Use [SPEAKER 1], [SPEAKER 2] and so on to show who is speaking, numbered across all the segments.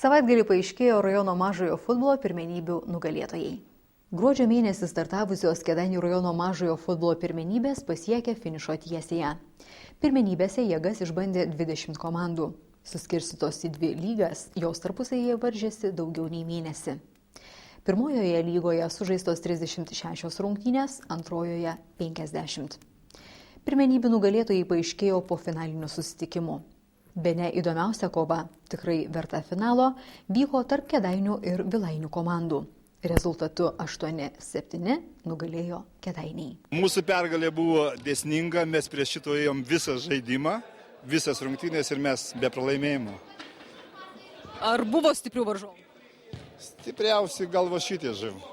[SPEAKER 1] Savaitgalį paaiškėjo rajono mažojo futbolo pirmenybių nugalėtojai. Gruodžio mėnesį startavusios Kėdainių rajono mažojo futbolo pirmenybės pasiekė finišo tiesėje. Pirmenybėse jėgas išbandė 20 komandų. Suskirstytos į 2 lygas, jos tarpusavyje varžėsi daugiau nei mėnesį. Pirmojoje lygoje sužaistos 36 rungtynės, antrojoje 50. Pirmenybių nugalėtojai paaiškėjo po finalinių susitikimų. Bene įdomiausia kova, tikrai verta finalo, vyko tarp Kėdainių ir Vilainių komandų. Rezultatu 8-7 nugalėjo Kėdainiai.
[SPEAKER 2] Mūsų pergalė buvo dėsninga, mes prieš šito ėjom visą žaidimą, visas rungtynės ir mes be pralaimėjimo.
[SPEAKER 3] Ar buvo stiprių varžovų?
[SPEAKER 2] Stipriausi galvo šitie žaidimai.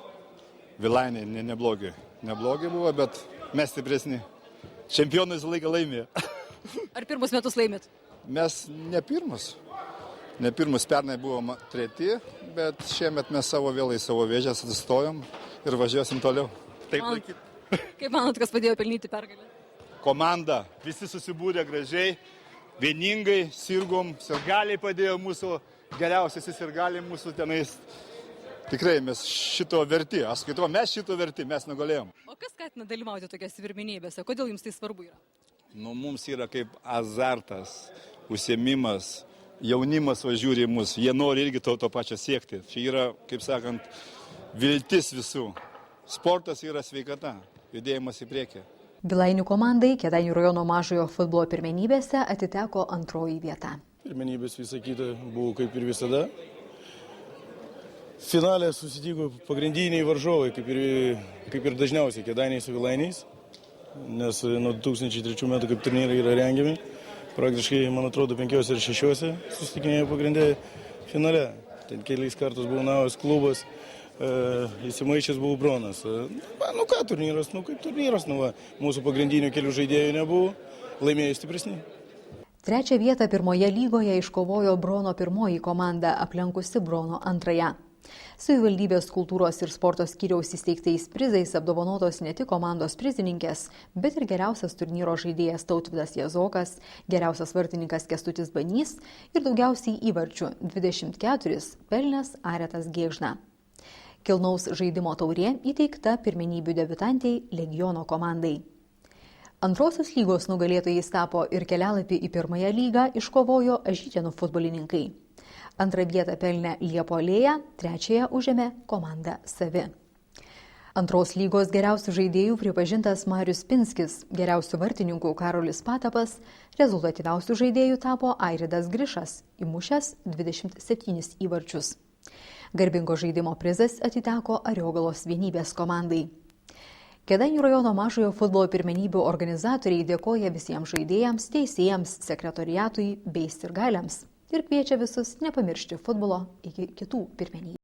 [SPEAKER 2] Vilainiai neblogi buvo, bet mes stipresni. Čempionai visą laiką laimėjo.
[SPEAKER 3] Ar pirmus metus laimėt?
[SPEAKER 2] Mes ne pirmus. Ne pirmus, pernai buvom 3, bet šiemet mes vėl į savo vėžės atsistojom ir važiuosim toliau. Taip laikyti.
[SPEAKER 3] Kaip manot, kas padėjo pelnyti pergalę?
[SPEAKER 2] Komanda, visi susibūrė gražiai, vieningai, sirgom, sirgaliai padėjo mūsų, geriausiasi sirgaliai mūsų tenais. Tikrai mes šito verti, aš skaitau, mes šito verti, mes nugalėjom.
[SPEAKER 3] O kas skatina dalyvauti tokiose pirmenybėse? Kodėl jums tai svarbu yra?
[SPEAKER 2] Mums yra kaip azartas, užsiėmimas, jaunimas važiuoja į mus, jie nori irgi to pačio siekti. Čia yra, kaip sakant, viltis visų. Sportas yra sveikata, judėjimas į priekį.
[SPEAKER 1] Vilainių komandai Kėdainių rajono mažojo futbolo pirmenybėse atiteko 2 vieta.
[SPEAKER 4] Pirmenybės visą kitą buvo kaip ir visada. Finale susitiko pagrindiniai varžovai, kaip ir dažniausiai Kėdainiai su Vilainiais, nes nuo 2003 metų kaip turnyrai yra rengiami. Praktiškai, man atrodo, 5 ir 6 susitikinėjo pagrindė finale. Ten keliais kartus buvo Navos klubas, įsimaišęs buvo Bronas. Turnyras, kaip turnyras, mūsų pagrindinių kelių žaidėjų nebuvo, laimėjo stipresni.
[SPEAKER 1] 3 vietą pirmoje lygoje iškovojo Brono 1 komanda, aplenkusi Brono 2. Savivaldybės kultūros ir sporto skyriaus įsteigtais prizais apdovanotos ne tik komandos prizininkės, bet ir geriausias turnyro žaidėjas Tautvydas Jazokas, geriausias vartininkas Kęstutis Banys ir daugiausiai įvarčių 24 pelnęs Aretas Gėgžna. Kilnaus žaidimo taurė įteikta pirmenybių debiutantei Legiono komandai. Antrosios lygos nugalėtojais tapo ir kelialapį į 1 lygą iškovojo Ažytėnų futbolininkai. 2 vietą pelnė Liepo Alėja, 3 užėmė komanda Savi. 2 lygos geriausių žaidėjų pripažintas Marius Pinskis, geriausių vartininkų Karolis Patapas, rezultatyviausių žaidėjų tapo Airidas Grišas, įmušęs 27 įvarčius. Garbingo žaidimo prizas atiteko Ariogalos vienybės komandai. Kėdainių rajono mažojo futbolo pirmenybių organizatoriai dėkoja visiems žaidėjams, teisėjams, sekretoriatui bei sirgaliams ir kviečia visus nepamiršti futbolo iki kitų pirmenybių.